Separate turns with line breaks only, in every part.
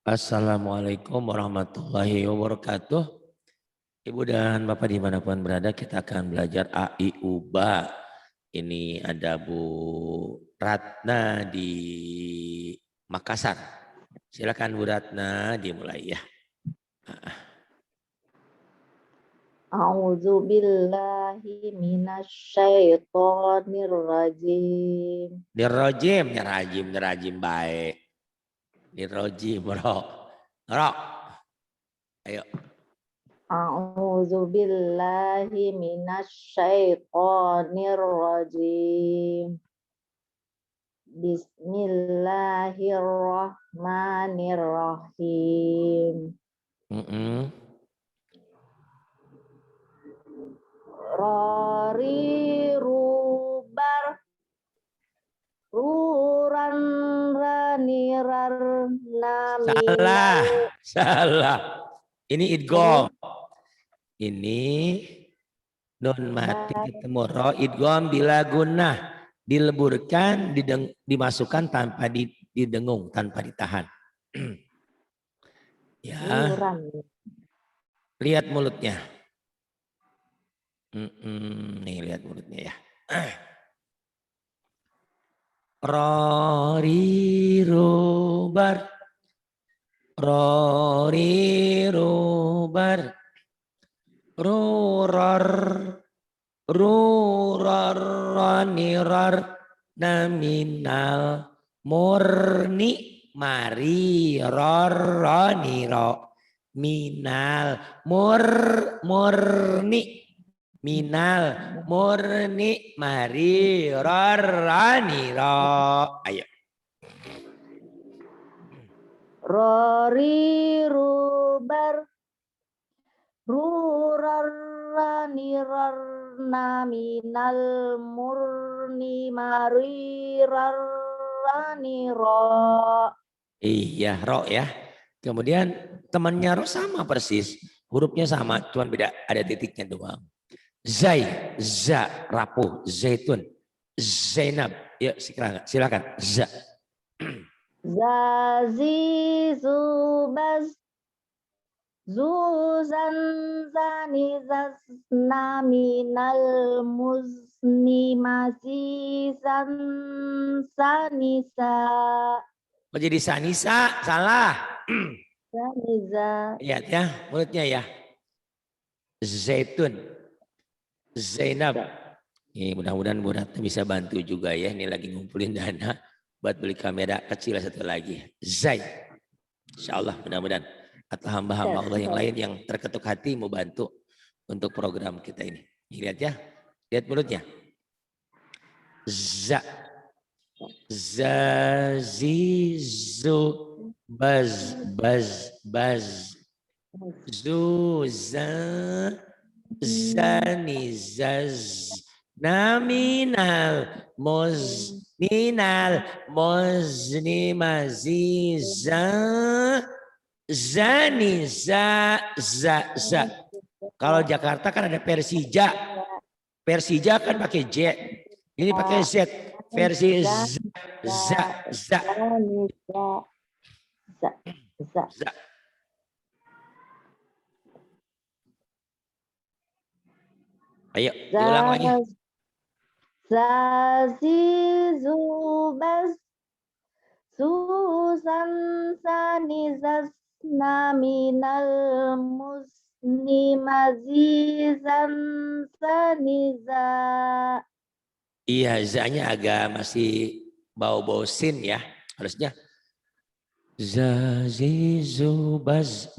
Assalamualaikum warahmatullahi wabarakatuh. Ibu dan Bapak dimanapun berada, kita akan belajar A, I, U, Ba. Ini ada Bu Ratna di Makassar. Silakan Bu Ratna dimulai ya.
A'udzu billahi minasyaitonir rajim.
Nirrojim baik. Nirrojim, ro. Ayo.
A'udzu billahi minasyaitonir rajim. Bismillahirrahmanirrahim. Rori rubar ruran ranirar naminal.
Salah. Ini idgham. Ini nun mati ketemu ro, idgham bila gunnah, dileburkan, dimasukkan tanpa didengung, tanpa ditahan. Ya. Lihat mulutnya. Nih lihat mulutnya ya. Rori rubar. Rori rubar. Rurar. Ruraranirar naminal murni mari rorroniro minal murni minal murni mari rorroniro. Ayo.
Rori rubar ruraranirar naminal murni marirarraniro.
Iya, ro ya. Kemudian temannya ro sama persis. Hurufnya sama, cuma beda ada titiknya doang. Zai, za, rapuh, zaitun, Zainab. Ya, silakan. Za.
Zazi zubaz zuzan zani zasna minal muzni masizan sanisa.
Menjadi sanisa, salah.
Sanisa.
Lihat ya, mulutnya ya. Zaitun, Zainab. Ini mudah-mudahan Bu Ratna bisa bantu juga ya. Ini lagi ngumpulin dana buat beli kamera kecil satu lagi. Zai. Insya Allah mudah-mudahan atau hamba-hamba Allah yang lain yang terketuk hati mau bantu untuk program kita ini. Lihat ya. Lihat mulutnya. Za. Zazizu. Baz. Zuza. Zanizaz. Naminal minal mozni maziza zaniza za. Kalau Jakarta kan ada Persija kan pakai J, ini pakai Z, versi za. Ayo diulang lagi.
Zazi zubaz susan sanizas naminal musni mazizan saniza.
Iya, zanya agak masih bau-bau sin ya. Harusnya zazizu baz.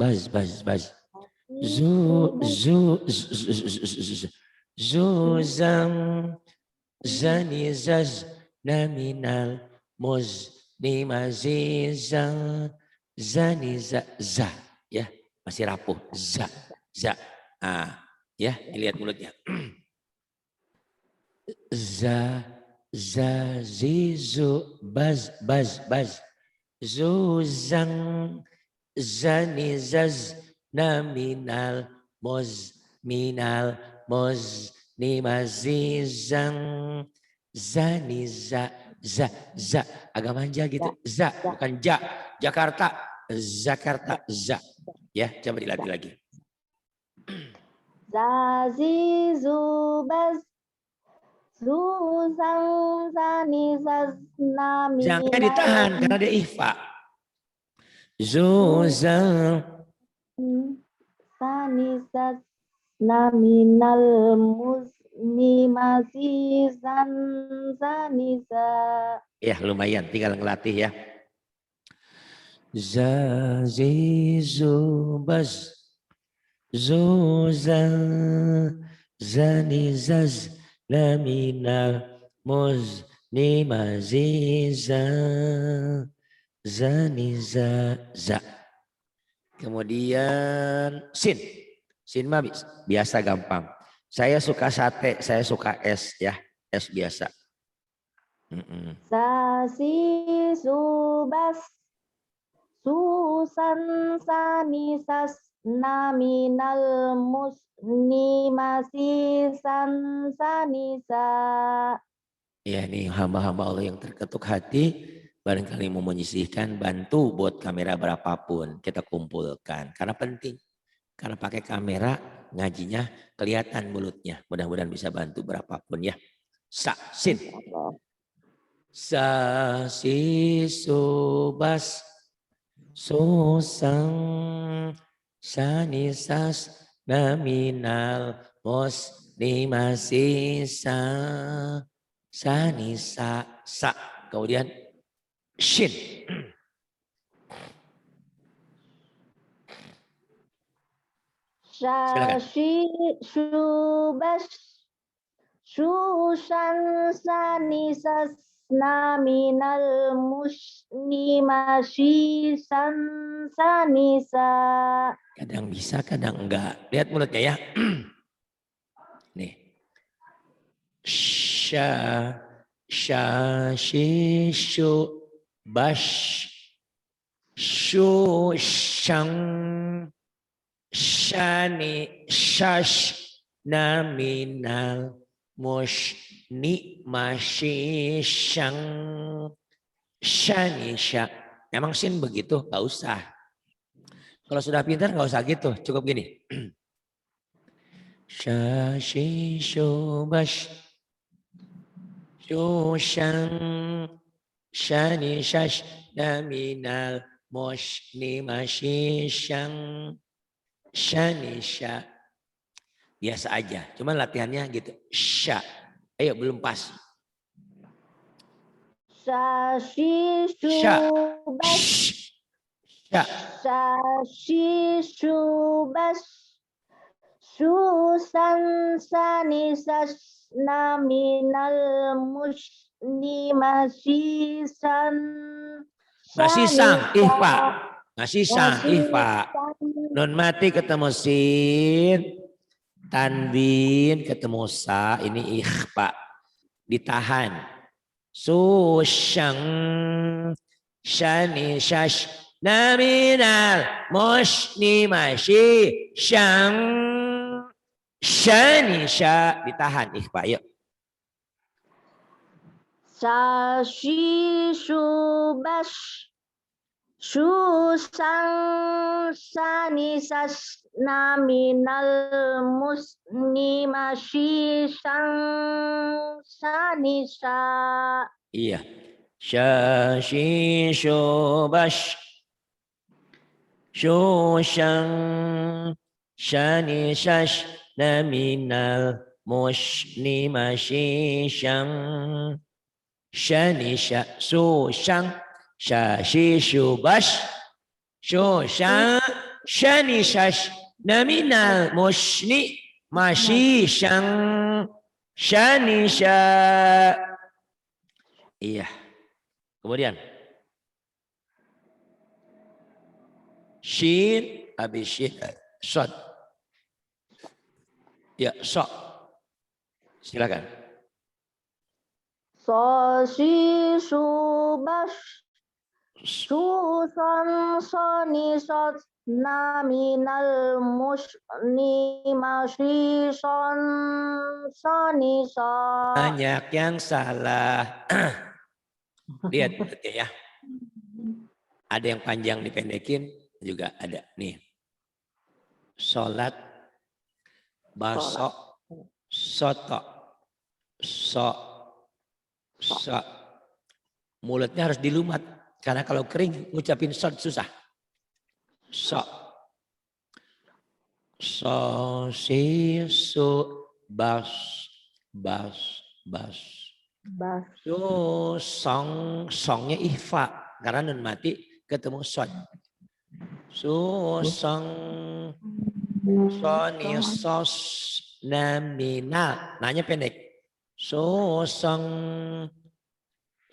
Zuzang zanizaz naminal muzni mazizang zaniza za ya, masih rapuh za. Ya, lihat mulutnya. Zizu baz zuzang zanizaz naminal minal nimazizang zaniza za agak manja gitu, za bukan ja Jakarta Zakarta, za. Ya, coba dilatih lagi.
Zazi zubaz zuzang zani zaznami.
Jangan ditahan karena dia ihfa. Zuzang.
Zani zaznaminal muzni masizan zaniza.
Ya lumayan, tinggal ngelatih ya. Zazizubaz zuzan zanizaz laminal muzni mazizan zaniza za. Kemudian sin. Sin mah biasa gampang. Saya suka sate, saya suka es ya. Es biasa.
Sasi subas susan sanisas naminal musni masisan sanisa.
Ya nih hamba-hamba Allah yang terketuk hati, barangkali mau menyisihkan, bantu buat kamera berapapun kita kumpulkan. Karena penting, karena pakai kamera ngajinya kelihatan mulutnya. Mudah-mudahan bisa bantu berapapun ya. Sa, sin. Sa, si, subas, susang, sanisas, naminal, mos, nimasisa. Sanisa sa. Kemudian shin.
Shashi shubas shushan sanisas naminal musni masisan sanisa.
Kadang bisa, kadang enggak. Lihat mulutnya ya. Nih. Sha, sha, shi, shu, bash, shu, shang, shani, shash, naminal, mush, ni, mashi, shang, shani, sha. Emang sin begitu? Gak usah. Kalau sudah pintar gak usah gitu. Cukup gini. Sha, shi, shu, bash, Shushan shani shash naminal moshni mashishan shani sha. Biasa aja, cuman latihannya gitu. Sha. Ayo belum pas.
Shashi
Sha.
shubas
Sha.
Shashi shubas Susan sanisas naminal musni masisan
Masih sang ihfa.
sanisa
Masih sang ihfa. Nun mati ketemu sin. Tanwin ketemu sa. Ini ikhfa. Ditahan. Susyang shani shash naminal musni masyi syang shani sya. Ditahan ikhfa yuk.
Shashi shubas Susan sanisas naminal musni masisan sanisa.
Iya. Shashi shubash Shushang shani shash naminal musni masishang shani sha sushang shashi shubash Shushang shani shash naminal musni masishang shani sha. Iya. Kemudian shin habis shin shad. Ya, so. Silakan.
Soshi subas Susan sonisat naminal musni masison sonisa.
Banyak yang salah. Lihat mulutnya ya. Ada yang panjang dipendekin juga ada nih. Sholat, basok, soto, sok, sok. Mulutnya harus dilumat. Karena kalau kering ngucapin sot susah. Sok. So, si, su, bas, bas, bas. So, songnya ihfa. Karena nun mati ketemu sot. So, song, soni, sos, namina. Nanya pendek. So, song,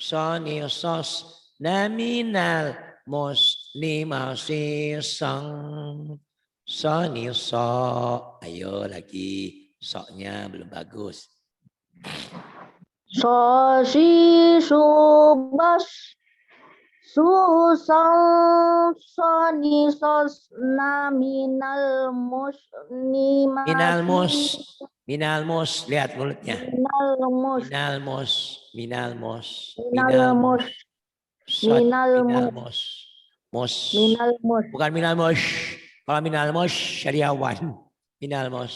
soni, sos, naminal, mos, ni, masi, sang. Soni, so. Ayo lagi. Soknya belum bagus.
So, si, su, bas. Susang, soni, sos, na, minal, mus, ni,
Minal
masi.
mus. Minal mus. Lihat mulutnya.
Minal, mus.
Minal mus. Minal mus.
Minal, mus.
Sot.
Minal,
Minal
mus.
mus. Mus.
Minal, mus.
Bukan minal mus. Kalau minal mus syariawan. Minal mus.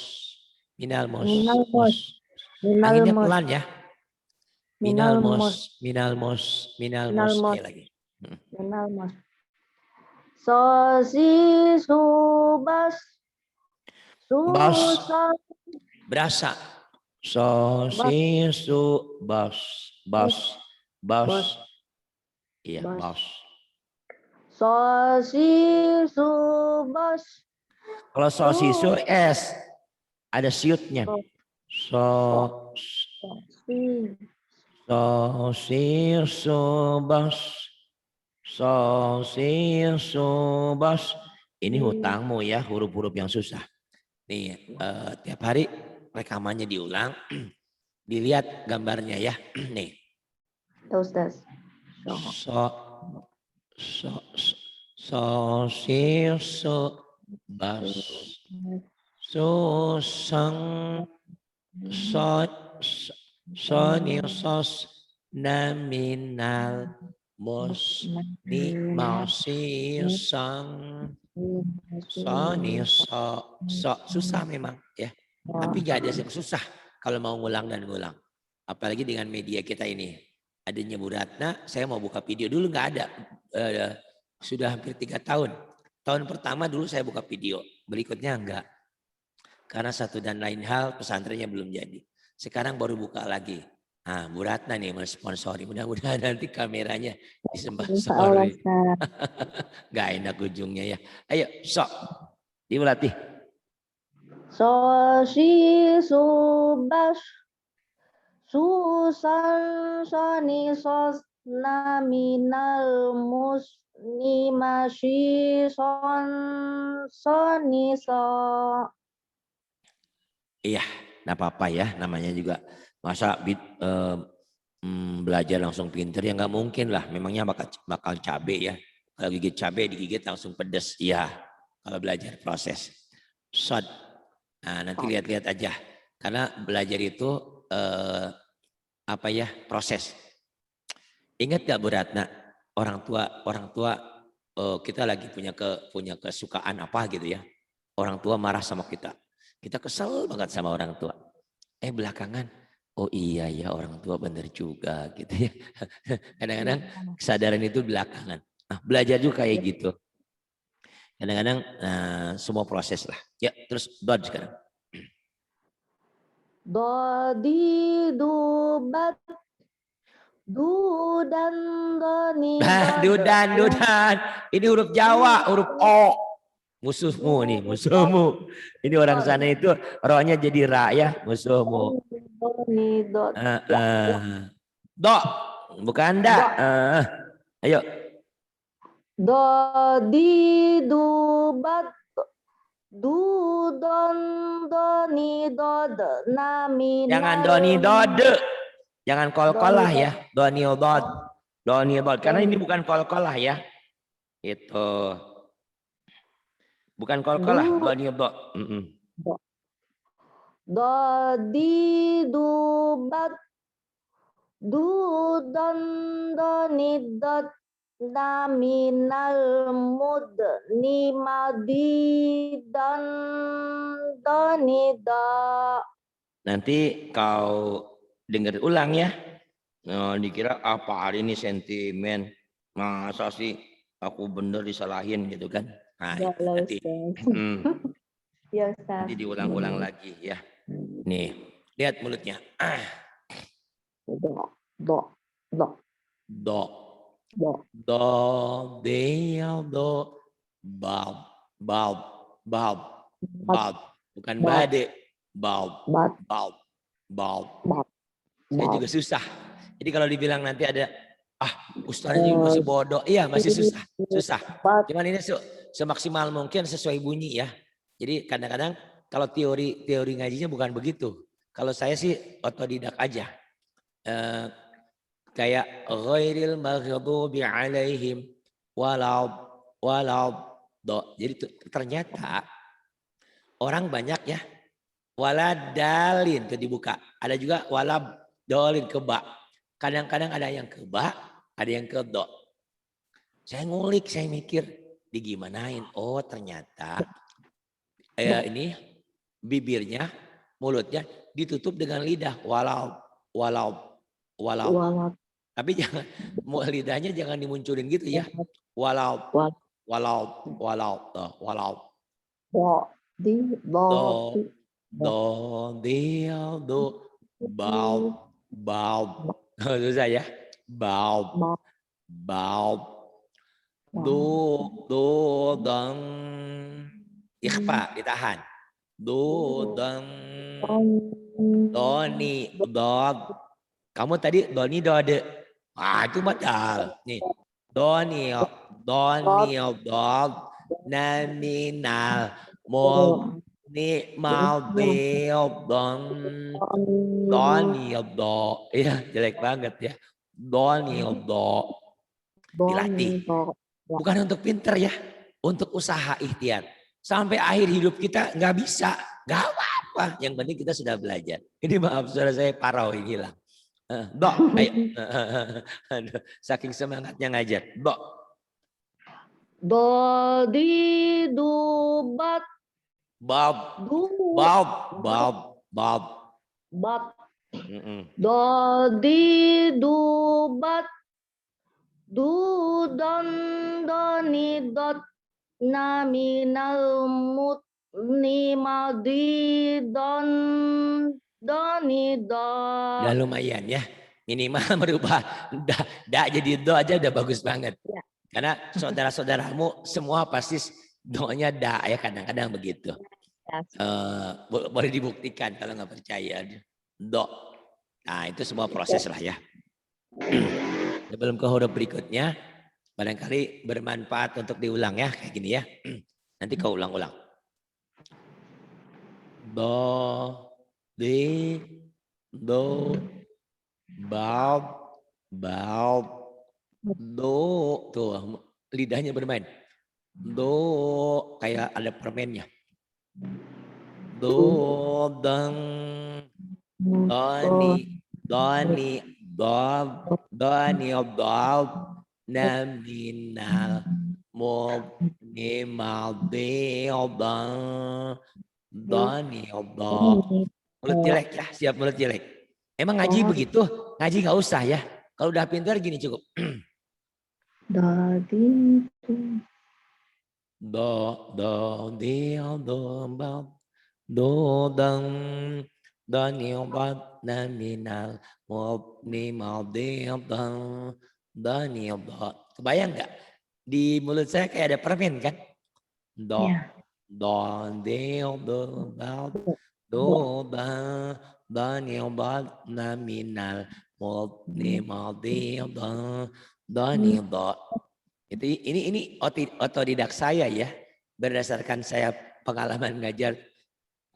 Minal mus.
Minal, mus. Minal,
Anginnya
mus.
pelan ya.
Minal,
Minal
mus.
mus. Minal mus. Minal
Minal,
mus.
mus.
Ayo lagi.
Minal, mus. So, si, su, bas.
Bas.
Susang.
Berasa. So, si, su, bas. Bas. Bas. Iya, bas.
So, si, su, bas.
Kalau so, si, su, S. Ada siutnya. So, si, su, bas. So, si, su, bas. Ini hutangmu ya, huruf-huruf yang susah. Nih, tiap hari rekamannya diulang. Dilihat gambarnya ya. Nih.
Ustaz.
So, si, su, bas. So, sang, so, ni, sos, naminal, mos, ni, mau, si, sang, so, ni, so. Susah memang ya. Tapi gak ada yang susah kalau mau ngulang dan ngulang. Apalagi dengan media kita ini. Adanya Bu Ratna, saya mau buka video dulu nggak ada. Sudah hampir 3 tahun. Tahun pertama dulu saya buka video, berikutnya enggak. Karena satu dan lain hal pesantrennya belum jadi. Sekarang baru buka lagi. Nah, Bu Ratna nih mensponsori. Mudah-mudahan nanti kameranya disponsori. Gak enak ujungnya ya. Ayo, sok. Diulatih.
So, si, su, bas. Susan, soni, sos, na, minal, mus, ni, masi, son, soni, so.
Iya, enggak apa-apa ya. Namanya juga masa belajar langsung pinter ya nggak mungkin lah. Memangnya bakal cabe ya. Kalau gigit cabe digigit langsung pedes. Iya, kalau belajar proses. Sod. Nah, nanti lihat-lihat aja. Karena belajar itu apa ya, proses. Ingat gak Bu Ratna, orang tua kita lagi punya kesukaan apa gitu ya. Orang tua marah sama kita. Kita kesel banget sama orang tua. Belakangan, oh iya ya orang tua bener juga gitu ya. Kadang-kadang kesadaran itu belakangan. Nah, belajar juga kayak gitu. Kadang-kadang semua proses lah. Ya, terus dod sekarang.
Do, di, du, bat. Dudan, doni,
Dudan. Ini huruf Jawa, huruf O. Musuhmu nih, musuhmu. Ini orang sana itu rohnya jadi ra ya, musuhmu. Do, bukan da. Ayo.
Do, di, du, bat. Du, don, doni, dod, nami,
Jangan doni, dode. Jangan kol-kolah ya. Doni, dod. Doni, dod. Karena ini bukan kol-kolah ya. Itu. Bukan kol-kolah. Doni, dod.
Do, di, du, bat. Du, don, doni, dod, minal mudnimadi dan donida.
Nanti kau dengar ulang ya. Nah, dikira apa hari ini sentimen. Masa sih aku bener disalahin gitu kan. Nah,
Ya,
itu nanti.
Ya, Ustaz.
Nanti diulang-ulang lagi ya. Nih, lihat mulutnya.
Do, do, do,
Do,
do,
do, do, bal, bal, bal, bal. Bukan
bat,
bade, bal,
bat,
bal, bal.
bat,
Saya
bat.
juga susah. Jadi kalau dibilang nanti ada, Ustaznya juga masih bodoh. Iya, masih susah. Susah.
Bat,
Cuman ini semaksimal mungkin sesuai bunyi ya. Jadi kadang-kadang kalau teori ngajinya bukan begitu. Kalau saya sih otodidak aja. Kayak ghairil maghdubi alaihim walau do. Jadi ternyata orang banyak ya waladalin itu dibuka. Ada juga waladolin keba. Kadang-kadang ada yang keba, ada yang ke do. Saya ngulik, saya mikir digimanain. Oh ternyata ini bibirnya, mulutnya ditutup dengan lidah. Walau.
walat,
Tapi jangan, lidahnya jangan dimunculin gitu ya. Walau,
wat,
walau.
do, di, do,
Do,
di,
do, bau. Susah ya.
bat,
Bau. Do, dang. Ikhfa, ditahan. Do, dang. Doni, dod. Kamu tadi doni, dode. Itu badal. Nih. Doni, dod. Naminal. Ni mal dong. Doni, do. Iya, jelek banget ya. Doni, do. Dilatih. Bukan untuk pinter ya. Untuk usaha ikhtiar. Sampai akhir hidup kita nggak bisa. Nggak apa-apa. Yang penting kita sudah belajar. Ini maaf suara saya parau hilang. Dok, ayo. Saking semangatnya ngajar. Dok.
do, di, du, bat,
Bob.
du,
Bob.
bat, do, di, du, bat, du, don, doni, dot, minal mudnimadi don, doni, dot.
Udah lumayan ya. Minimal merubah da jadi do aja udah bagus banget.
Ya.
Karena saudara-saudaramu semua pasti doanya da ya kadang-kadang begitu. Boleh dibuktikan kalau nggak percaya. Do. Nah itu semua proses lah ya. Sebelum ke huruf berikutnya, barangkali bermanfaat untuk diulang ya kayak gini ya. Nanti kau ulang-ulang. Do, di, do, bab, do, tuh lidahnya bermain. Do kayak ada permennya. Do, dang, doni, dob, naminal, mubnimal, deobang, doni, mulut jelek ya, siap mulut jelek. Emang ngaji begitu? Ngaji nggak usah ya. Kalau udah pintar gini cukup. Do, bab, do, dang, dani, obat, naminal, mubnimal, deobang, dani, obat. Kebayang nggak? Di mulut saya kayak ada permen kan? Do, bab, do, bang, dani, obat, naminal, mubnimal, deobang, dani, obat. Ini otodidak saya ya. Berdasarkan saya pengalaman ngajar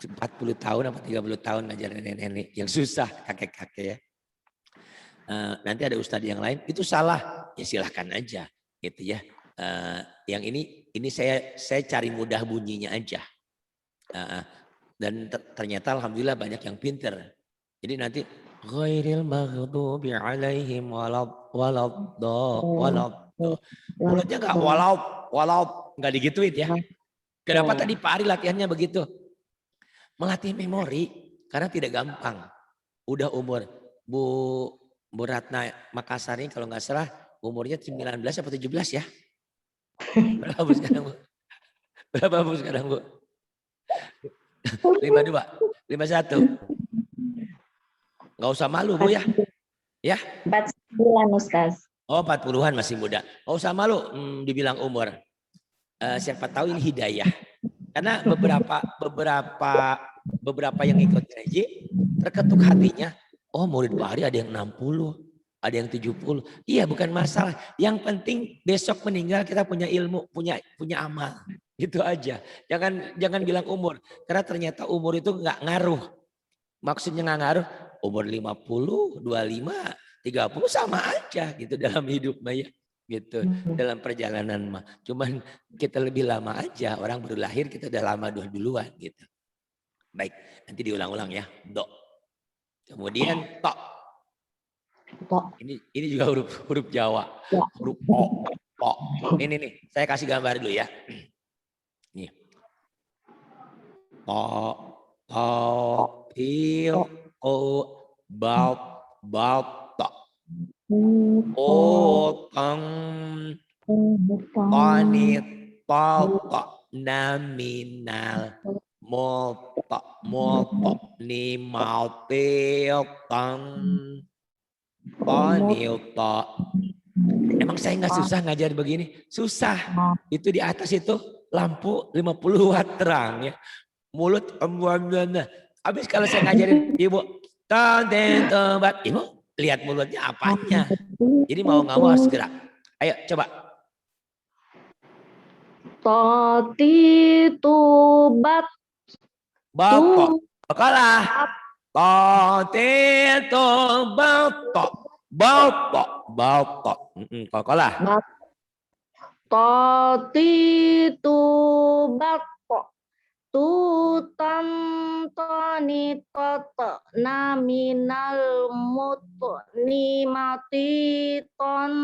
40 tahun atau 30 tahun ngajar nenek-nenek yang susah, kakek-kakek ya. Nanti ada ustadz yang lain itu salah, ya silahkan aja gitu ya. Yang ini saya cari mudah bunyinya aja. Dan ternyata alhamdulillah banyak yang pinter. Jadi nanti ghairil maghdubi alaihim walad Tuh. Mulutnya nggak walau nggak digituin ya. Kenapa tadi Pak Ari latihannya begitu? Melatih memori karena tidak gampang. Udah umur Bu Ratna Makassar ini kalau nggak salah umurnya 19 atau 17 ya. Berapa Bu sekarang Bu? Berapa Bu sekarang Bu? 52, 51. Nggak usah malu Bu ya. Ya.
49 Ustaz.
Oh 40-an masih muda. Nggak usah malu dibilang umur. Siapa tahu ini hidayah. Karena beberapa yang ikut ngaji terketuk hatinya. Oh murid Pak Ari ada yang 60, ada yang 70. Iya bukan masalah. Yang penting besok meninggal kita punya ilmu, punya amal. Gitu aja. Jangan bilang umur. Karena ternyata umur itu nggak ngaruh. Maksudnya nggak ngaruh. Umur 50, 25, 30 sama aja gitu dalam hidup ya. Gitu dalam perjalanan mah. Cuman kita lebih lama aja. Orang baru lahir kita udah lama duluan gitu. Baik, nanti diulang-ulang ya. Do. Kemudian tok. Ini juga huruf Jawa. Huruf o. Tok. Ini nih, saya kasih gambar dulu ya. Nih. Tok, il, o, bal, tok. O, tang, tonit, tok, nominal, moltok, ni, mau, til, tang, tonil, tok. Emang saya nggak susah ngajar begini? Susah. Itu di atas itu lampu 50 watt terang ya. Mulut habis kalau saya ngajarin ibu tempat ibu lihat mulutnya apanya. Jadi mau nggak mau harus gerak. Ayo coba.
Toti tubat.
Bapak. Kalah. Toti tubat. Bapak. Kalah.
Toti tubat. Tutan tani toto naminal mutu nimati ton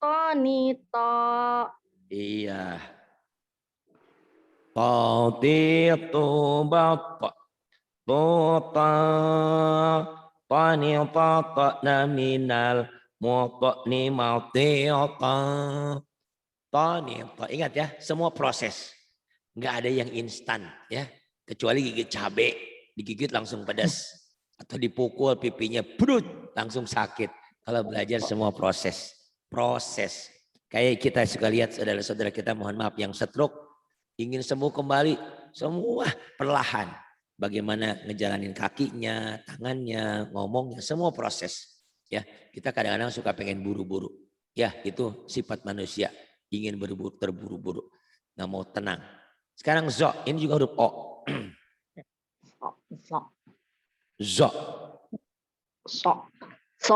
tonito.
Iya. Tatitu bapak tota tani toto naminal mutu nimati tani. Ingat ya, semua proses. Nggak ada yang instan ya, kecuali gigit cabai digigit langsung pedas atau dipukul pipinya brut langsung sakit. Kalau belajar semua proses kayak kita suka lihat saudara-saudara kita, mohon maaf, yang stroke ingin sembuh kembali, semua perlahan, bagaimana ngejalanin kakinya, tangannya, ngomongnya, semua proses ya. Kita kadang-kadang suka pengen buru-buru ya, itu sifat manusia, ingin terburu-buru, nggak mau tenang. Sekarang zo, ini juga huruf o. Zo.
So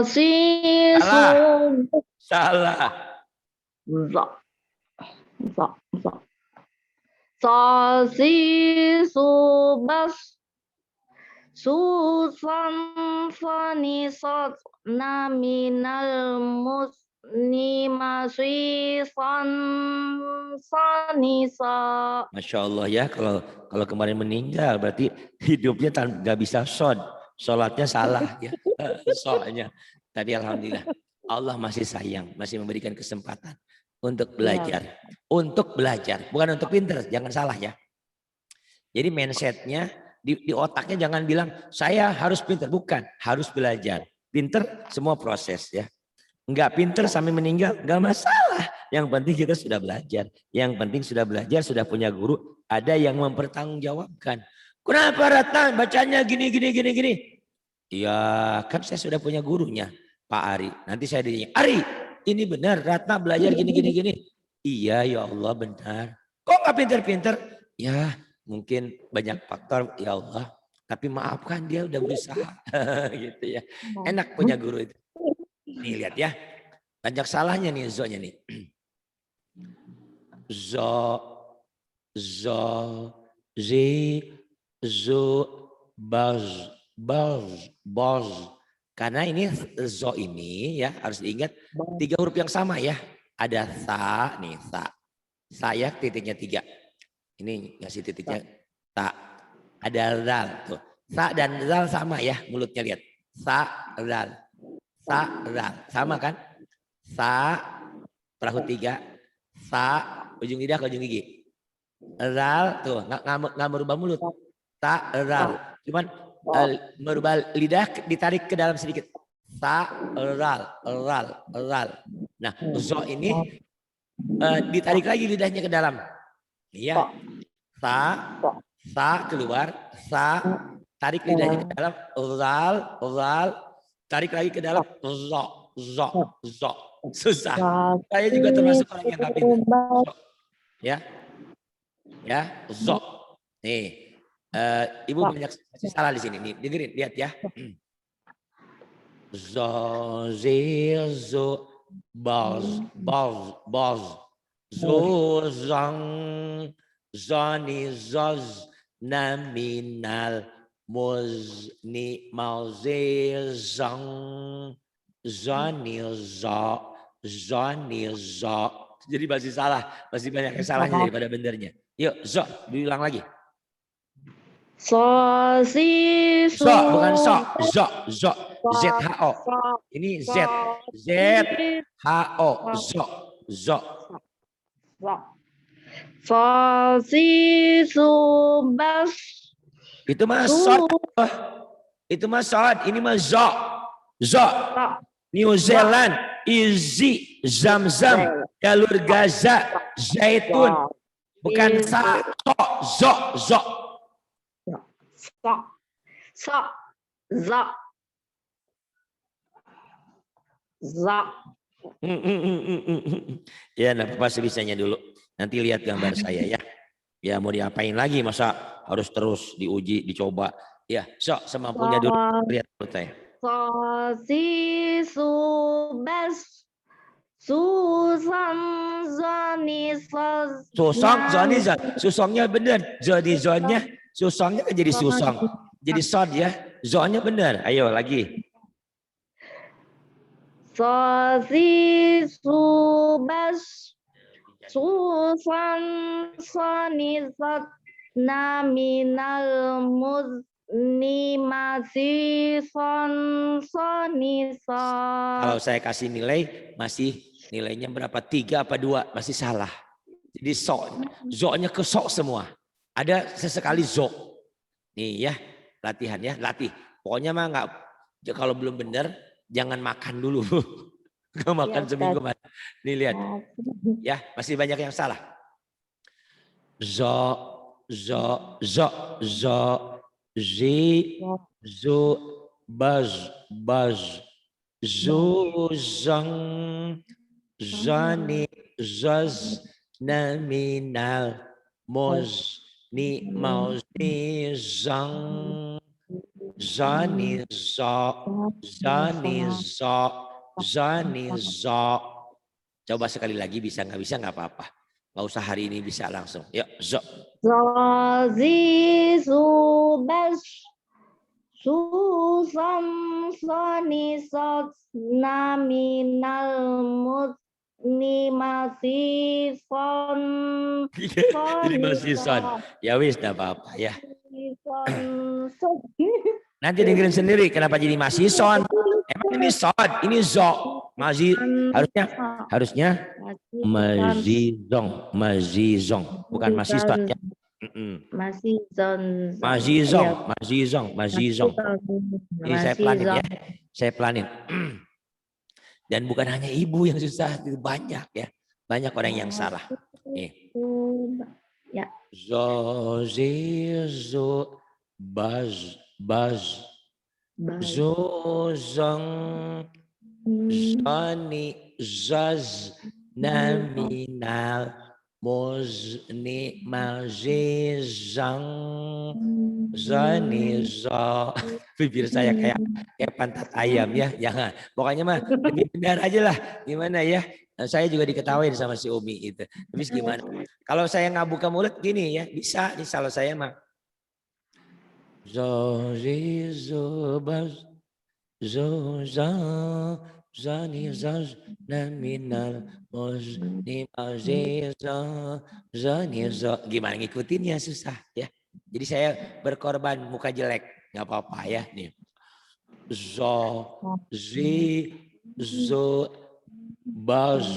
si
Salah.
Zo. So si subas susan fani sot naminal mus ni masih sonisa.
Masya Allah ya, kalau kemarin meninggal berarti hidupnya nggak bisa sholatnya salah ya. Soalnya tadi alhamdulillah Allah masih sayang, masih memberikan kesempatan untuk belajar, bukan untuk pinter, jangan salah ya. Jadi mindsetnya di otaknya jangan bilang saya harus pinter, bukan, harus belajar. Pinter semua proses ya. Enggak pinter sampai meninggal, enggak masalah. Yang penting kita sudah belajar. Yang penting sudah belajar, sudah punya guru. Ada yang mempertanggungjawabkan. Kenapa Ratna bacanya gini. Ya kan saya sudah punya gurunya, Pak Ari. Nanti saya ditanya, Ari ini benar Ratna belajar gini. Iya ya Allah benar. Kok nggak pinter-pinter? Ya mungkin banyak faktor ya Allah. Tapi maafkan dia udah berusaha. Gitu ya. Enak punya guru itu. Nih lihat ya, banyak salahnya nih zo-nya nih. Zo, zi, zu, baz, Karena ini zo ini ya harus diingat 3 huruf yang sama ya. Ada sa nih, sa. Saya titiknya 3. Ini ngasih titiknya ta. Ada zal tuh. Sa dan zal sama ya mulutnya lihat. Sa, zal. Sa, zal. Sama kan? Sa, perahu 3. Sa, ujung lidah ke ujung gigi. Zal tuh nggak merubah mulut. Ta, zal. Cuman merubah lidah ditarik ke dalam sedikit. Sa, ral, ral, ral. Nah, zo ini ditarik lagi lidahnya ke dalam. Iya. Sa keluar, sa tarik lidahnya ke dalam, ral, ral, tarik lagi ke dalam, zo, zo, zo. Susah. Saya juga termasuk orang yang nggak pintar. Ya, ya, zo. Nih. Ibu banyak masih salah di sini. Nih, dengerin, lihat ya. Zo, zi, zo, boz, boz, boz. Zo, zang, zoni, zoz, naminal, moz, ni, mauze, zang, zoni, zo, zoni, zo. Jadi masih salah, masih banyak kesalahannya daripada benernya. Yuk, zo, diulang lagi.
So, si, su.
Zo, bukan so, zo, zo, Z-H-O. Ini Z, Z-H-O, zo, zo.
So, si, su, bas.
Itu mah sod. Itu mah sod, ini mah zo. Zo. New Zealand, Izi, Zam-Zam, Jalur Gaza, Zaitun. Bukan sa, so, zo, zo.
So, za. Za.
Ya, nah, apa sebisanya dulu. Nanti lihat gambar saya ya. Ya mau diapain lagi, masa harus terus diuji, dicoba. Ya, so semampunya dulu. Lihat dulu saya.
So, si, su, bas. Susan, zoni, sos.
Susong, zoni, zon. Susongnya bener. Zoni, zonnya. Susongnya kan jadi susong. Jadi sod ya. Zonnya bener. Ayo lagi.
So, si, su, bas. Susan, soni, sos. Naminal, muz. Ni masih soni,
Kalau saya kasih nilai masih nilainya berapa? 3 apa 2? Masih salah. Jadi zo-nya ke so semua. Ada sesekali zo. Nih ya, latihan ya, latih. Pokoknya mah nggak, kalau belum benar jangan makan dulu. Nggak makan seminggu. Nih lihat. Ya, masih banyak yang salah. Zo, zo, zo, zo, zi, zu, baz, baz, zu, zang, zani, zaz, naminal, moz, ni, mauzi, zang, zani, zo, zani, zo, zani, zo. Coba sekali lagi, bisa nggak apa-apa. Nggak usah hari ini, bisa langsung. Yuk, zo.
Zi, su, bas. Susan, soni, sos. Naminal, muz. Ni masih
Jadi masih son. Ya wis, enggak apa-apa ya. Nanti dengerin sendiri kenapa jadi masih son. Emang ini son, ini zo. Masih harusnya mazizong, bukan masih son ya. Mazizong. Ini saya pelanin ya. Saya pelanin. Dan bukan hanya ibu yang susah, itu banyak ya. Banyak orang yang salah. Nih.
Ya.
Zo, zi, zo, baz, baz. Zo, zang, zani, zaz, naminal, mozni, mazi, zang, zani, zo. Bibir saya kayak pantat ayam ya, jangan. Pokoknya mah lebih benar aja lah. Gimana ya? Nah, saya juga diketawain sama si Umi itu. Habis gimana? Kalau saya nggak buka mulut gini ya, bisa. Ini kalau saya mah. Zo, zi, zo, baz, Zuza, zani zaz, naminal, moz, nimaziza, zani zo. Gimana ngikutinnya susah ya. Jadi saya berkorban muka jelek, nggak apa-apa ya nih. Zo, zi, zo, baz,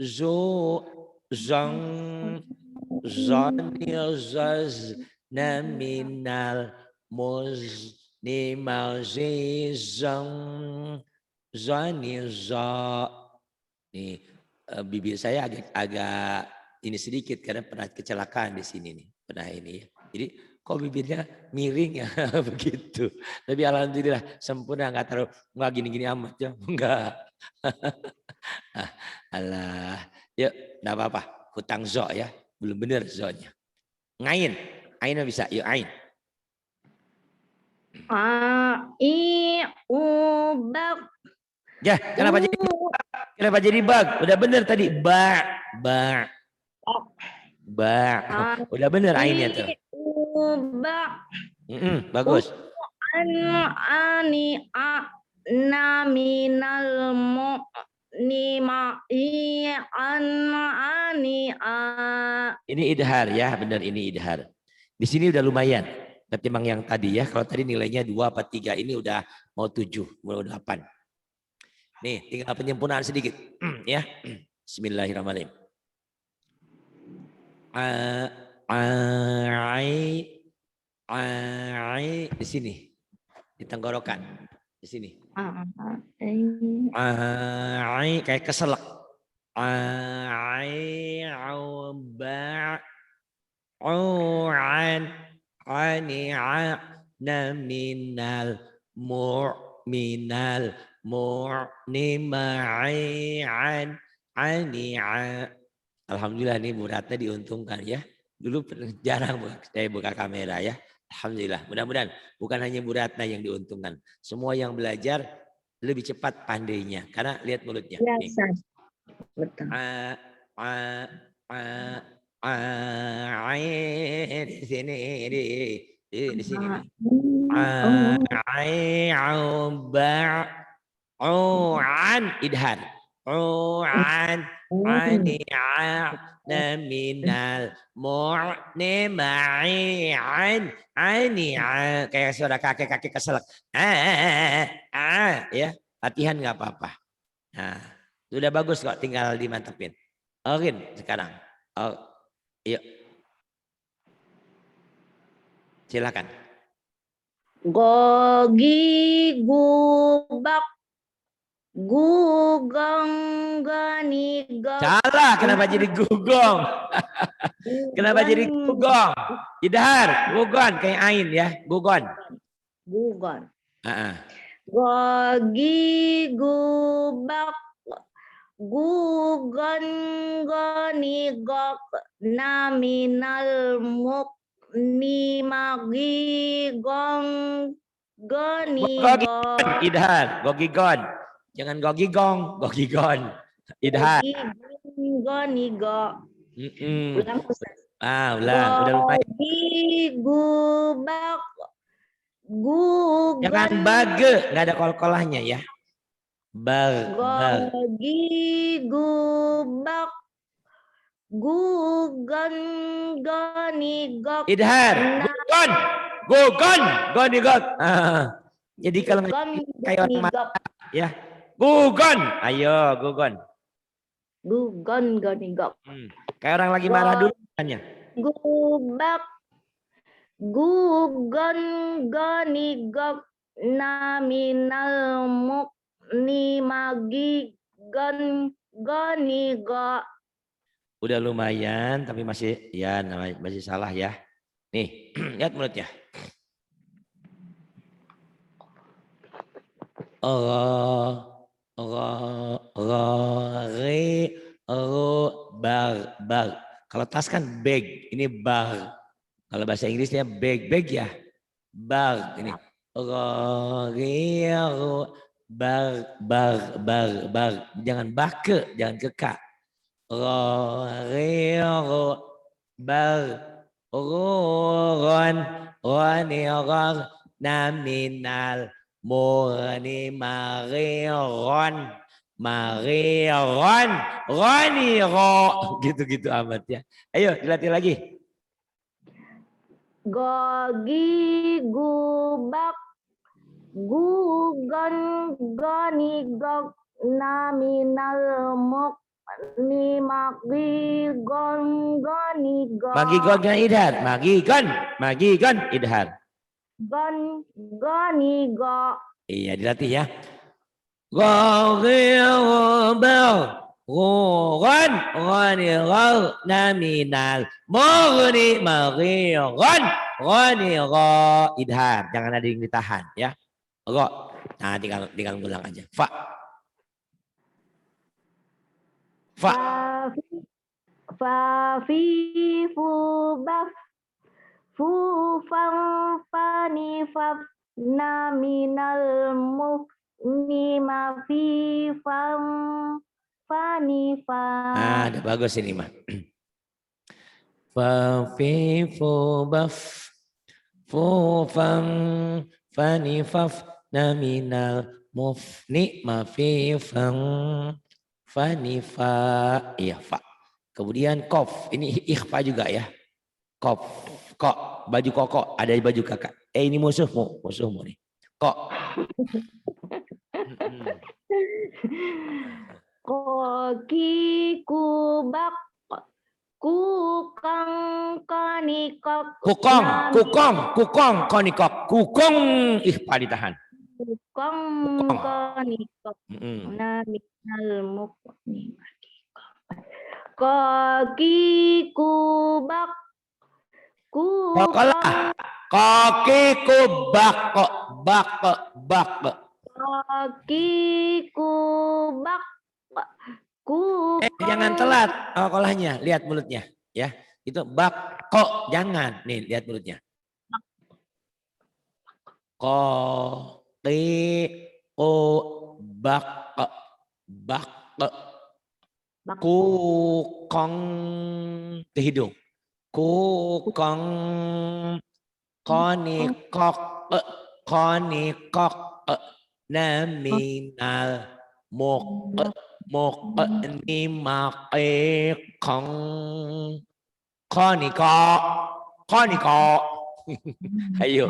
zo, zang, zani zaz, naminal, moz, nimazizang, zaniza. Nih bibir saya agak ini sedikit karena pernah kecelakaan di sini nih, pernah ini ya. Jadi kok bibirnya miring ya begitu. Tapi alhamdulillah sempurna, nggak gini-gini amat ya, enggak. Alah, yuk enggak apa-apa. Hutang zo ya, belum benar zonya. Ngain, ain bisa, yuk ain.
Bak.
Ya, kenapa jadi bag? Udah bener tadi, ba. Udah bener ainnya tuh.
Bak.
Bagus.
Ani naminal
Ini idhar ya, benar ini idhar. Di sini udah lumayan. Ketimbang yang tadi ya, kalau tadi nilainya 2 apa 3, ini udah mau 7, mau 8. Nih, tinggal penyempurnaan sedikit ya. Bismillahirrahmanirrahim. Di sini, di tenggorokan, di sini. Kayak keselak. Minal mu'minal mu'nima'an ani'a. Alhamdulillah nih Bu Ratna diuntungkan ya. Dulu jarang saya buka kamera ya. Alhamdulillah. Mudah-mudahan bukan hanya Bu Ratna yang diuntungkan. Semua yang belajar lebih cepat pandainya. Karena lihat mulutnya.
Ya,
nih.
Betul.
Di sini di sini. Idhar. Minal mu'nima'an ani'a. Kayak suara kakek-kakek keselak. Ya, latihan nggak apa-apa. Nah, sudah bagus kok, tinggal dimantapin. Oke, sekarang. Yuk. Silakan.
Gogi gubak gugong gani gog.
Salah, kenapa jadi gugong? Kenapa jadi gugong? Idhar, gugon kayak ain ya, gugon.
Gugon. Gogi gubak gugon gani gog naminal muk ni magi gong goni gog.
Idhar, gogigon. Jangan gogigong, gogigon. Idhar.
Goni gog. Ulang
ulang. Udah lumayan.
Gogi gubak gugon.
Jangan bage, nggak ada kol-kolahnya ya.
Gogi gubak gugon goni gog.
Idhar, gugon, gugon, goni gog. Jadi kalau kayak orang marah ya, gugon, ayo gugon.
Gugon goni gog.
Kayak orang lagi marah dulu tanya.
Gubak gugon goni gog naminal muk ni magi goni gog.
Udah lumayan tapi masih ya masih salah ya. Nih, lihat mulutnya. Bar. Kalau tas kan bag, ini bar. Kalau bahasa Inggrisnya bag ya. Bar ini. Bar. Jangan bake, jangan keka. Bar. Naminal Murni mariron. Mariron. Roni ro. Gitu-gitu amat ya. Ayo dilatih lagi.
Gogi gubak gugon goni gog naminal muk ni magi gon goni
Magigon kan idhar. Magigon idhar.
gon goni go.
Iya dilatih ya. Gogil Ron Roni ro naminal murni mariron Roni ro idhar. Jangan ada yang ditahan ya. Ro. Nah tinggal ngulang aja. Fa.
Fa fi fu baf fu fang fani faf naminal muk ni ma fi fam fani fa.
Nah, udah bagus ini mah. Fa fi fu baf fu fang fani faf naminal mufni ma fi fang fani fa. Iya fa. Kemudian kof. Ini ikhfa juga ya. Kof. Kok. Baju koko. Ada baju kakak. Ini musuhmu. Musuhmu nih. Kok.
Koki kubak kukang kanikok.
Kukong konikok. Kukong ikhfa ditahan.
Kukang kanikok. Naminal muk ni Koki kubak
Kokolah. Koki kubak kok bak.
Koki kubak
Jangan telat kokolahnya. Lihat mulutnya ya. Itu bak kok jangan. Nih lihat mulutnya. Koki kubak bak. Kukong ke hidung. Kukong konikok naminal muk ni makikong konikok. Ayo.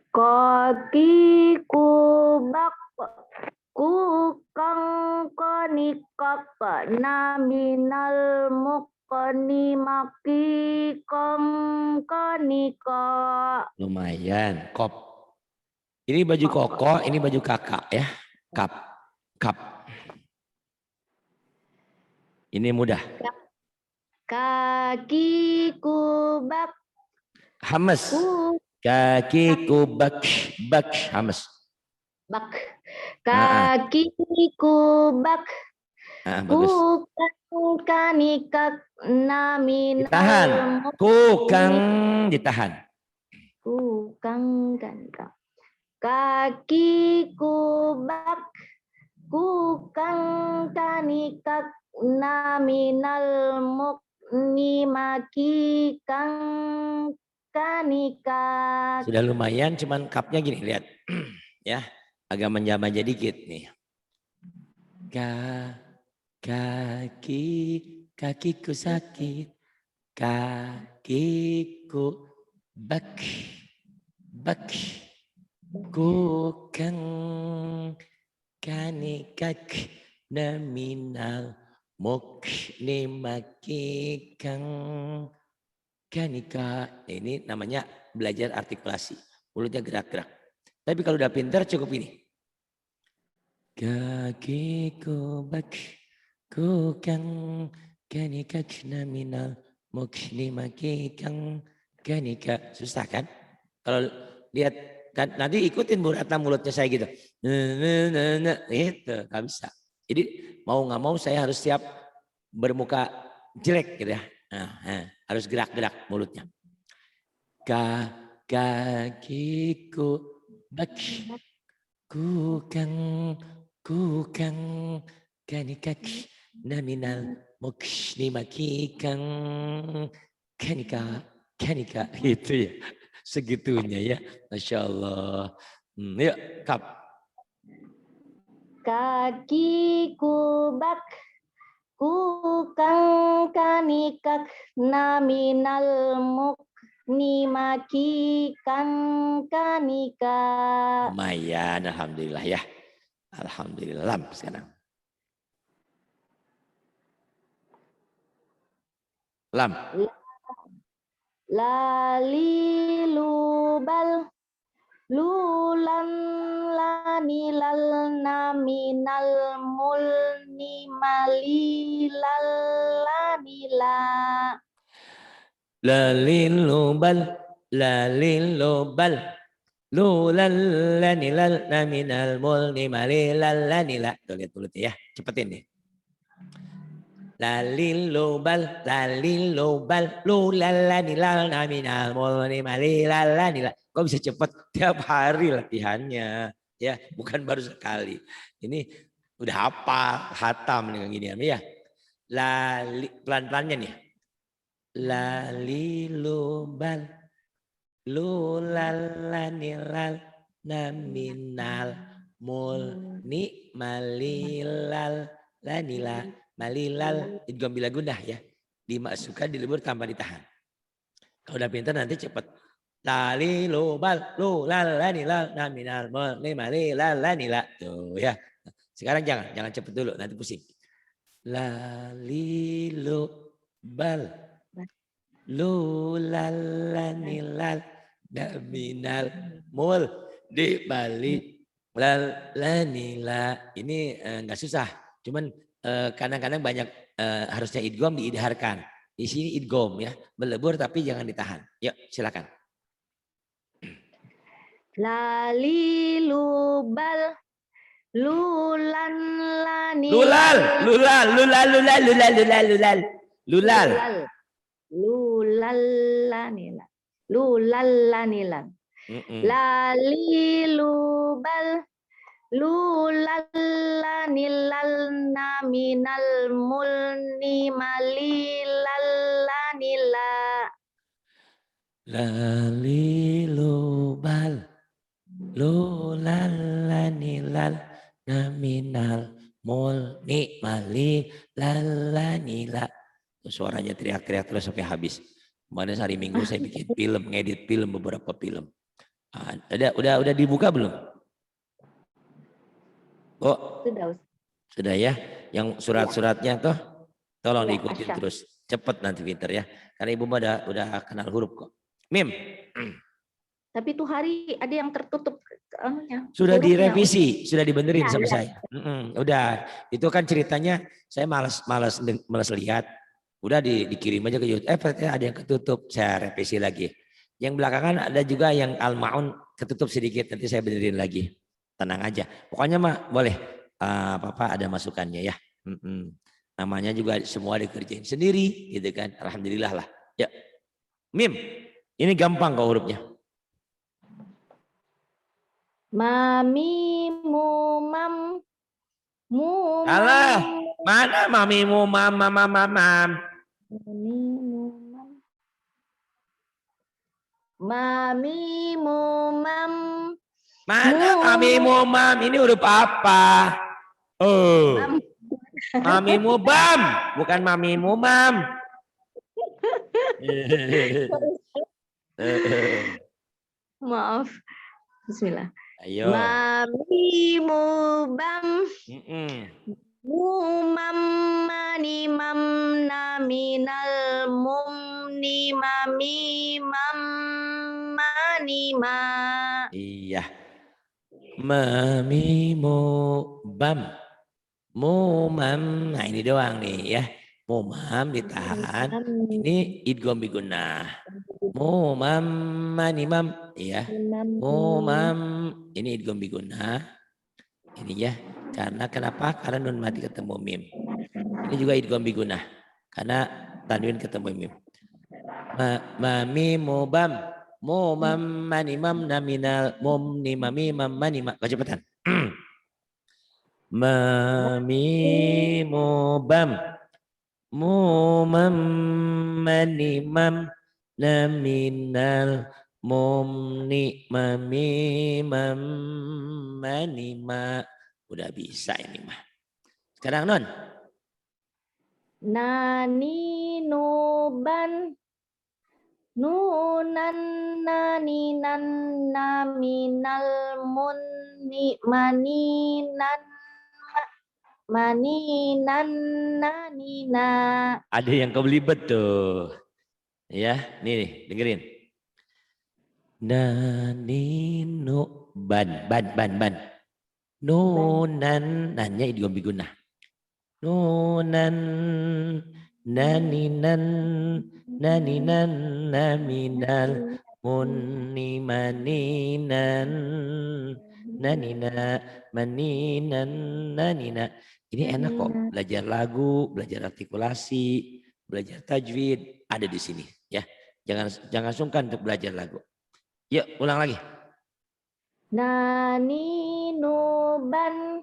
Koki kubak kukang konikok naminal mukoni maki kong konikok.
Lumayan. Kop. Ini baju koko, ini baju kakak ya. Kap. Ini mudah.
Kaki kubak.
Hames. Kaki kubak. Hames.
Bak. Kaki kubak. Kukang kanikak naminal.
Ditahan. Kukang ditahan.
Kukang kanikak. Kaki kubak. Kukang kanikak naminal mukni maki kang kanikak.
Sudah lumayan, cuman kapnya gini, lihat. Ya, agak menjamah dikit nih. Kakiku sakit. Kakiku bak. Kukang kanikak naminal mukni maki kang kanika. Ini namanya belajar artikulasi. Mulutnya gerak-gerak. Tapi kalau udah pintar cukup ini. Kakiku bak kukang kanikak naminal mukni maki kang kanika. Susah kan? Kalau lihat kan nanti ikutin Bu Ratna mulutnya saya gitu. Itu nggak bisa. Jadi mau nggak mau saya harus siap bermuka jelek gitu ya. Harus gerak-gerak mulutnya. Kakiku bak kukang kanikak naminal mukni maki kang kanika itu ya. Segitunya ya. Masya Allah. Yuk, Kap.
Kakiku bak kukang kanikak naminal mukni maki kang kanika.
Lumayan, alhamdulillah ya. Alhamdulillah. Lam sekarang. Lam.
Lali lubal lulan lanilal naminal mulni malilal lanila.
Lalilubal, lalilubal. Lulallanilal naminal mulni malilallanila. Tuh lihat mulut ya. Cepetin nih. Lalilubal, lalilubal. Lulallanilal naminal mulni malilallanila. Kok bisa cepet? Tiap hari latihannya. Ya, bukan baru sekali. Ini udah hafal, hatam nih gini ya. Lali, pelan-pelannya nih. Lalilubal. Lulallanilal naminal mulni malilal lanila malilal idgham bila gundah ya, dimasukkan dilebur tanpa ditahan. Kalau udah pintar nanti cepet. Lalilubal lulallanilal naminal mulni malilal lanila tuh ya. Sekarang jangan cepet dulu nanti pusing. Lalilubal lulallanilal naminal mul di balik lanila. Ini nggak susah, cuman kadang-kadang banyak harusnya idgham diidharkan. Di sini idgham ya, melebur tapi jangan ditahan. Yuk silakan.
Lalilubal lulan lani
lulal
lulallanila lalilubal lulallanilal naminal mulni malilallanila.
Lalilubal lulallanilal naminal mulni mali lalanila. Suaranya teriak-teriak terus sampai habis. Kemarin hari Minggu saya bikin film, ngedit film, beberapa film. Udah dibuka belum? Oh, sudah ya. Yang surat-suratnya tuh tolong diikutin terus. Cepet nanti pinter ya. Karena ibu udah kenal huruf kok. Mim.
Tapi itu hari ada yang tertutup.
Sudah direvisi, sudah dibenerin sama saya. Udah, itu kan ceritanya saya malas lihat. Udah dikirim aja ke YouTube. Ada yang ketutup, saya revisi lagi. Yang belakangan ada juga yang al-ma'un ketutup sedikit, nanti saya benerin lagi. Tenang aja. Pokoknya mah boleh. Papa ada masukannya ya. Namanya juga semua dikerjain sendiri, gitu kan. Alhamdulillah lah. Ya, Mim, ini gampang kok hurufnya.
Mami mumam mumam.
Alah, mana mami mumam mamam.
Mami mumam.
Mana mami mumam? Ini huruf apa? Oh, mami mubam, bukan mami mumam.
Maaf. Bismillah.
Ayo.
Mami mubam. Mumam mani mam naminal mumni mami mam mani ma.
Iya. Mami mubam. Mumam. Nah ini doang nih ya. Mumam ditahan. Ini idgham bi gunnah. Mumam manimam ya. Mumam ini idgham bi gunnah. Ini ya. Karena kenapa? Karena nun mati ketemu mim. Ini juga idgham bi gunnah. Karena tanwin ketemu mim. Mami mubam. Mumam manimam naminal mum nimami manimam. Kecepatan. Mami mubam. Mumam manimam naminal Mumni mami mam mani ma. Udah bisa ini mah. Sekarang non.
Nani nuban nunan nani nan naminal munni maninan maninan nanina.
Ada yang kebelibet tuh. Ya, nih dengerin. Nani no ban. Nunan nanya idiom bigunah. Nunan naninan naninan naminal munni maninan nanina maninan nanina. Ini enak kok, belajar lagu, belajar artikulasi, belajar tajwid ada di sini ya. Jangan sungkan untuk belajar lagu. Yuk ulang lagi.
Nani nuban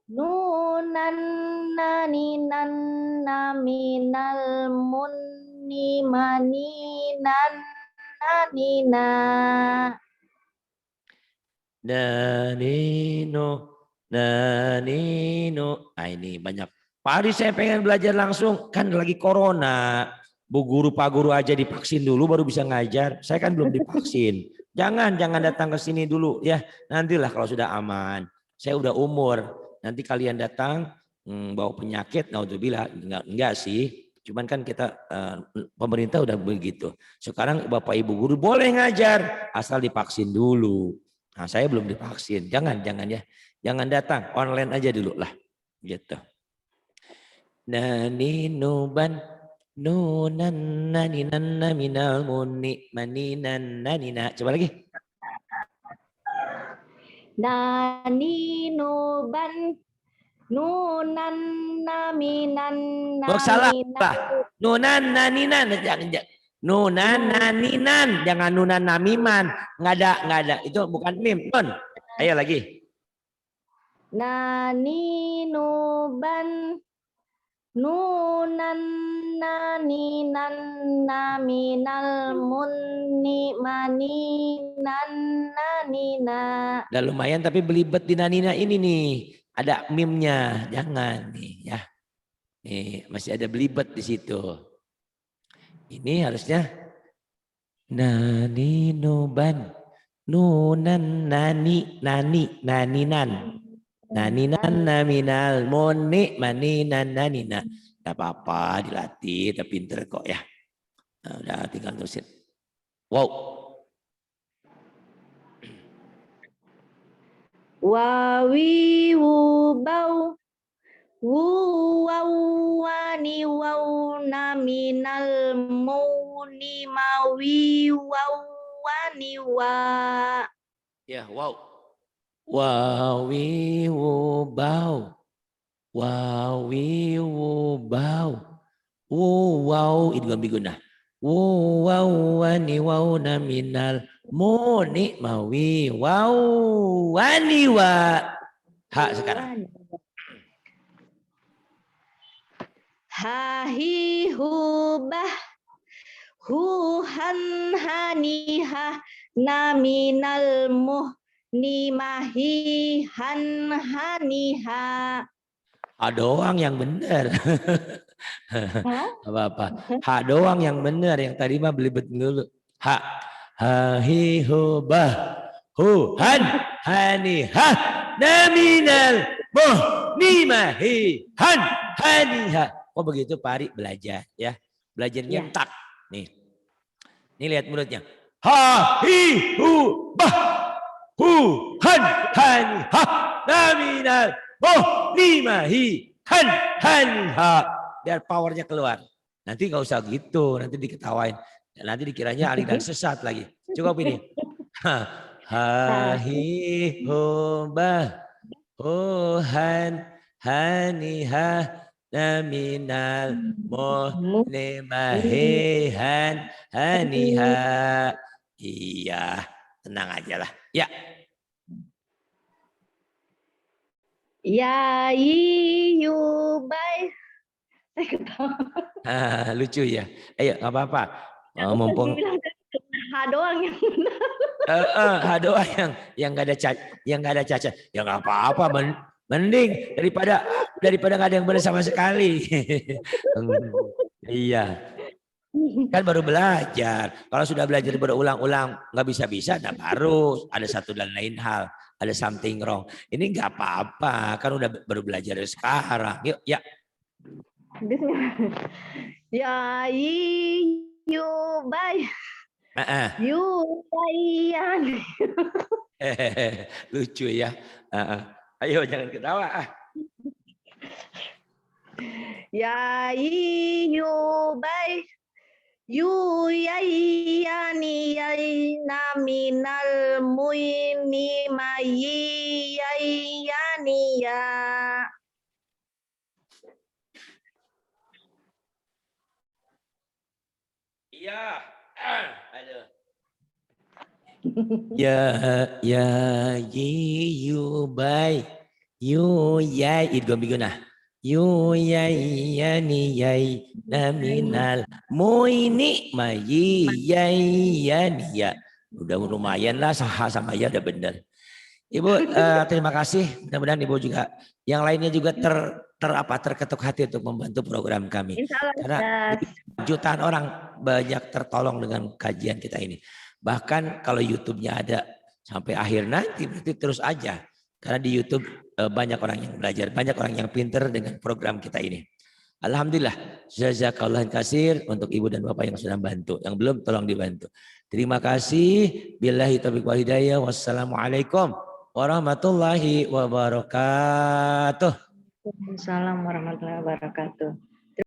nunan naninan naminal munni maninan nanina.
Nanino. Nah ini banyak. Pak Ari saya pengen belajar langsung. Kan lagi corona. Bu guru, Pak guru aja divaksin dulu baru bisa ngajar. Saya kan belum divaksin. Jangan datang ke sini dulu ya. Nantilah kalau sudah aman. Saya udah umur. Nanti kalian datang bawa penyakit. Naudzubillah. Enggak sih. Cuman kan kita pemerintah udah begitu. Sekarang Bapak Ibu guru boleh ngajar asal divaksin dulu. Nah, saya belum divaksin. Jangan ya. Jangan datang, online aja dulu lah. Gitu. Nani nuban nunan naninan minal muni maninan nanina. Coba lagi.
Nani nuban nunan naminan
Oh, salah.
naminan.
Nunan naninan. Nunan naninan. Jangan nunan namiman. Nggak ada. Itu bukan mim. Nun. Ayo lagi.
Nani nuban nunan naninan naminal munni maninan nanina.
Udah lumayan tapi belibet di nanina ini nih. Ada mimnya. Jangan nih ya. Nih masih ada belibet di situ. Ini harusnya nani nuban nunan naninan. Naninan naminal moni maninan nanina. Gak apa-apa dilatih, tapi pinter kok ya. Nah, udah tinggal tulisin. Wow.
Wawi wubau wuwawani wau naminal muni mawi wawani wa.
Ya, wow. Wawi wubau. Wawi wubau. Wow, itu gak biguna. Wow, wani wow naminal muni mawi wow wani wa. Ha sekarang.
Hahi hubah huhan haniha naminal muhnimahi han haniha.
Ha doang yang benar. Apa-apa. Ha doang yang benar. Yang tadi mah belibet dulu. Ha. Hahi hubah huhan haniha naminal muhnimahi han haniha. Oh begitu Pak Ari belajar ya. Belajar nyentak. Nih. Nih lihat mulutnya. Ha hi hu bah hu han han ha naminal muhnimahi han han ha. Biar powernya keluar. Nanti nggak usah gitu. Nanti diketawain. Nanti dikiranya aliran sesat lagi. Cukup ini. Ha hi hu bah hu han haniha naminal muhnimahihan haniha. Iya, tenang aja lah. Ya.
Ya yubai.
Lucu ya. Ayo, nggak apa-apa. Mumpung
H doang yang
H doang yang nggak ada yang nggak ada cacat. Ya nggak apa-apa, mending daripada nggak ada yang benar sama sekali. Iya, kan baru belajar. Kalau sudah belajar berulang-ulang nggak bisa-bisa, nah baru ada satu dan lain hal, ada something wrong. Ini nggak apa-apa, kan udah baru belajar sekarang. Yuk, ya.
Ya yu bay yu bayan.
Lucu ya. Ayo jangan ketawa.
Ya yu bay yu yani na minal muini mayi yani ya.
Iya. Aduh. Ya yu bay yu yai idgham bigunah. Yu yai yani yai naminal muini mayi yai yani ya. Udah lumayan lah, sama ya udah bener. Ibu terima kasih. Mudah-mudahan Ibu juga yang lainnya juga terketuk hati untuk membantu program kami. Karena jutaan orang banyak tertolong dengan kajian kita ini. Bahkan kalau YouTube-nya ada sampai akhir nanti berarti terus aja. Karena di YouTube banyak orang yang belajar, banyak orang yang pinter dengan program kita ini. Alhamdulillah, jazakallahu katsir untuk Ibu dan Bapak yang sudah bantu. Yang belum tolong dibantu. Terima kasih. Billahi taufiq wal hidayah. Wassalamualaikum warahmatullahi wabarakatuh.
Waalaikumsalam warahmatullahi wabarakatuh.